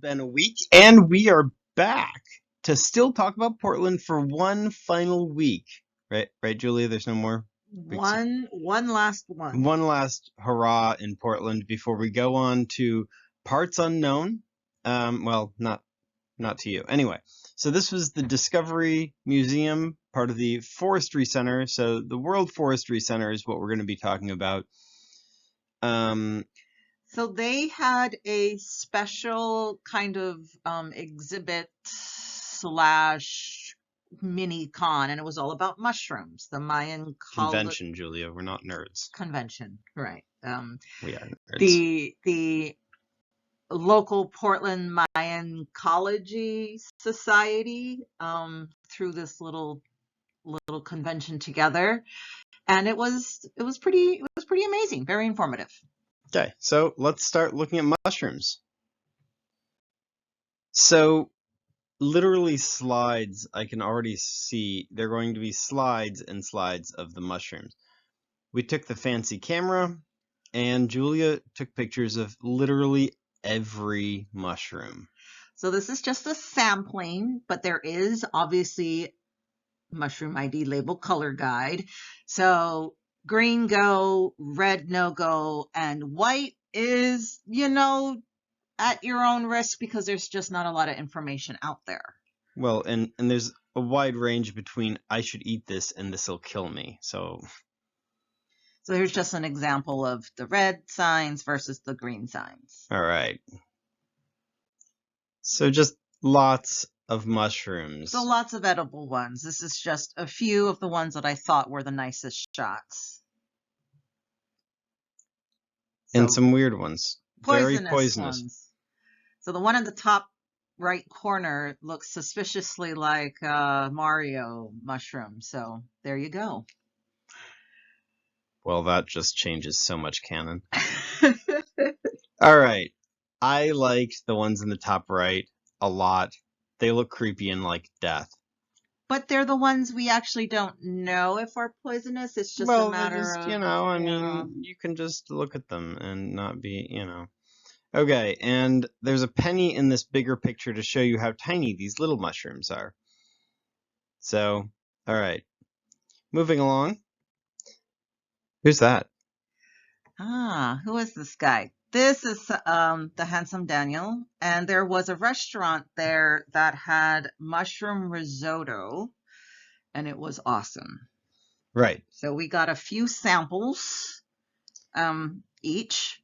been a week, and we are back to still talk about Portland for one final week. Right, Julia? There's no more One last one. one last hurrah in Portland before we go on to parts unknown. Well, not to you. Anyway, so this was the Discovery Museum, part of the Forestry Center. So the World Forestry Center is what we're going to be talking about. So they had a special kind of exhibit slash mini con, and it was all about mushrooms. The Mayan Convention, Julia. We're not nerds. Convention, right? We are nerds. The local Portland Mayan Ecology Society threw this little convention together, and it was pretty amazing, very informative. Okay, so let's start looking at mushrooms. So literally slides, I can already see they're going to be slides and slides of the mushrooms. We took the fancy camera and Julia took pictures of literally every mushroom. So this is just a sampling, but there is obviously mushroom ID label color guide. So green go, red no go, and white is, at your own risk because there's just not a lot of information out there. Well, and there's a wide range between I should eat this and this will kill me. So here's just an example of the red signs versus the green signs. All right. So just lots of mushrooms. So lots of edible ones. This is just a few of the ones that I thought were the nicest shots. And some weird ones. Very poisonous. Ones. So the one in the top right corner looks suspiciously like Mario mushroom. So there you go. Well, that just changes so much canon. All right. I liked the ones in the top right a lot. They look creepy and like death. But they're the ones we actually don't know if are poisonous. It's just a matter of, I mean, you can just look at them and not be, Okay, and there's a penny in this bigger picture to show you how tiny these little mushrooms are. So, all right. Moving along. Who's that? Who is this guy? This is the Handsome Daniel, and there was a restaurant there that had mushroom risotto, and it was awesome. Right. So we got a few samples each.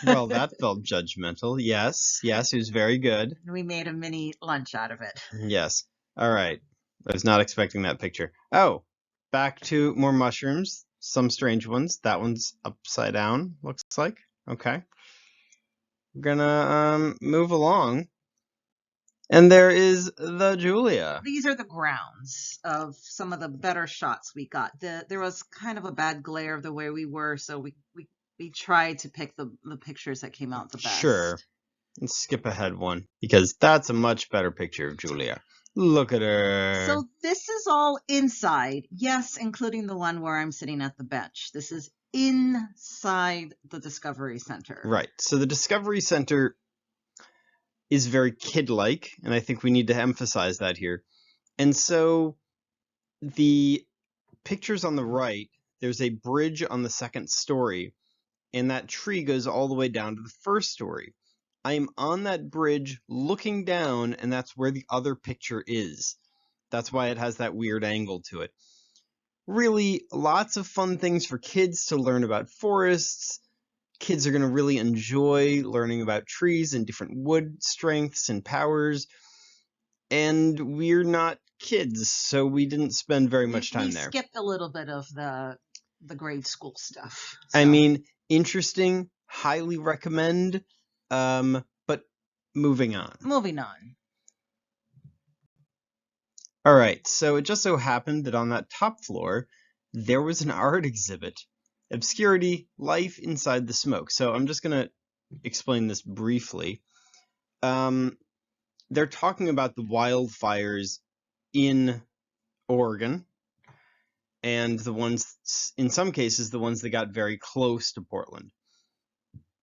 Well, that felt judgmental. Yes, it was very good. We made a mini lunch out of it. Yes. All right. I was not expecting that picture. Oh, back to more mushrooms. Some strange ones. That one's upside down, looks like. Okay. We're gonna move along. And there is the Julia. These are the grounds of some of the better shots we got. There was kind of a bad glare the way we were, so we tried to pick the pictures that came out the best. Sure. Let's skip ahead one, because that's a much better picture of Julia. Look at her. So this is all inside. Yes, including the one where I'm sitting at the bench. This is inside the Discovery Center. Right. So the Discovery Center is very kid-like, and I think we need to emphasize that here. And so the pictures on the right, there's a bridge on the second story, and that tree goes all the way down to the first story. I am on that bridge looking down, and that's where the other picture is. That's why it has that weird angle to it. Really, lots of fun things for kids to learn about forests. Kids are going to really enjoy learning about trees and different wood strengths and powers. And we're not kids, so we didn't spend very much time there. We skipped a little bit of the grade school stuff. So. I mean, interesting, highly recommend, but moving on. All right, so it just so happened that on that top floor, there was an art exhibit. Obscurity, life inside the smoke. So I'm just going to explain this briefly. They're talking about the wildfires in Oregon, and the ones, in some cases, the ones that got very close to Portland.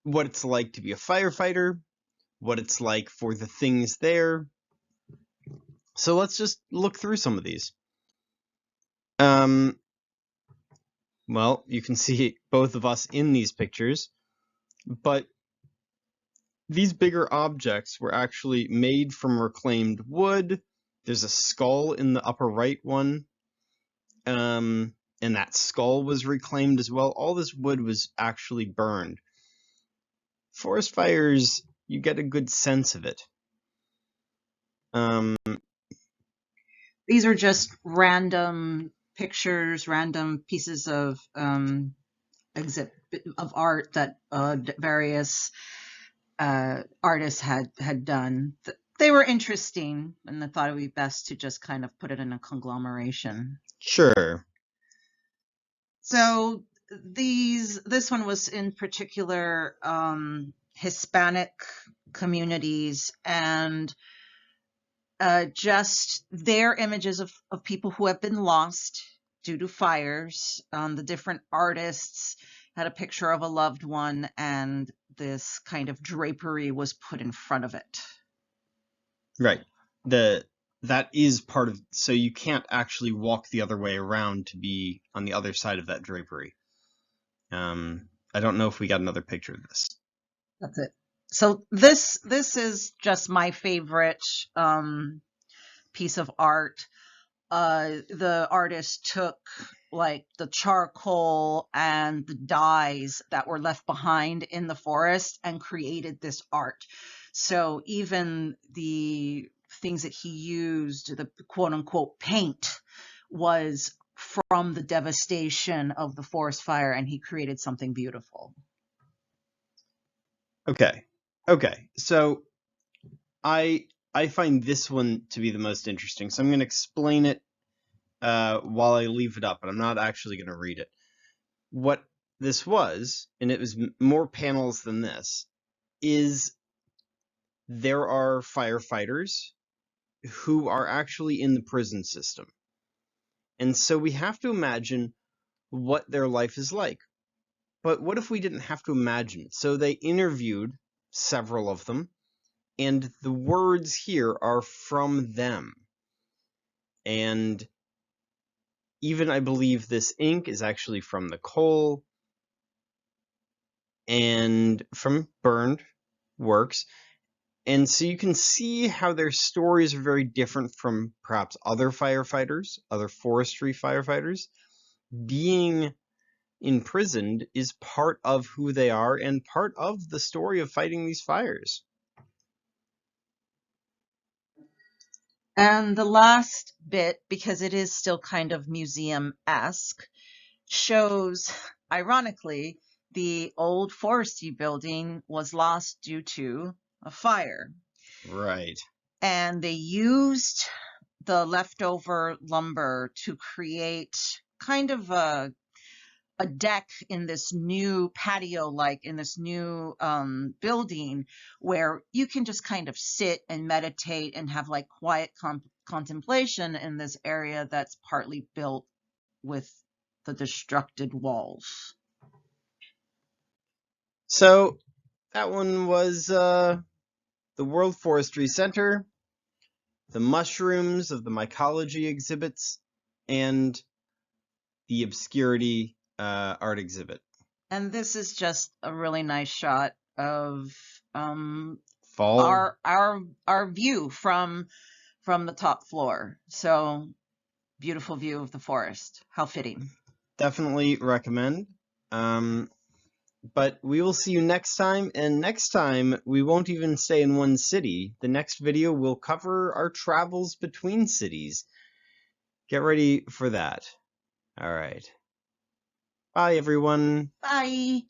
What it's like to be a firefighter, what it's like for the things there. So let's just look through some of these. Well, you can see both of us in these pictures, but these bigger objects were actually made from reclaimed wood. There's a skull in the upper right one, and that skull was reclaimed as well. All this wood was actually burned. Forest fires, you get a good sense of it. These are just random pictures, random pieces of art that various artists had done. They were interesting, and I thought it would be best to just kind of put it in a conglomeration. Sure. So this one was in particular Hispanic communities, and just their images of people who have been lost due to fires. The different artists had a picture of a loved one, and this kind of drapery was put in front of it. Right. That is part of, so you can't actually walk the other way around to be on the other side of that drapery. I don't know if we got another picture of this. That's it. So this is just my favorite piece of art. The artist took like the charcoal and the dyes that were left behind in the forest and created this art. So even the things that he used, the quote unquote paint, was from the devastation of the forest fire, and he created something beautiful. Okay. So I find this one to be the most interesting. So I'm going to explain it while I leave it up, but I'm not actually going to read it. What this was, and it was more panels than this, is there are firefighters who are actually in the prison system. And so we have to imagine what their life is like. But what if we didn't have to imagine it? So they interviewed several of them, and the words here are from them. And even I believe this ink is actually from the coal and from burned works. And so you can see how their stories are very different from perhaps other firefighters, other forestry firefighters. Being imprisoned is part of who they are and part of the story of fighting these fires. And the last bit, because it is still kind of museum-esque, shows, ironically, the old forestry building was lost due to a fire. Right. And they used the leftover lumber to create kind of a deck in this new patio, like in this new building, where you can just kind of sit and meditate and have like quiet contemplation in this area that's partly built with the destructed walls. So that one was the World Forestry Center, the mushrooms of the mycology exhibits, and the obscurity art exhibit. And this is just a really nice shot of Fall. our view from the top floor. So beautiful view of the forest. How fitting. Definitely recommend. But we will see you next time, and next time we won't even stay in one city. The next video will cover our travels between cities. Get ready for that. All right. Bye, everyone. Bye.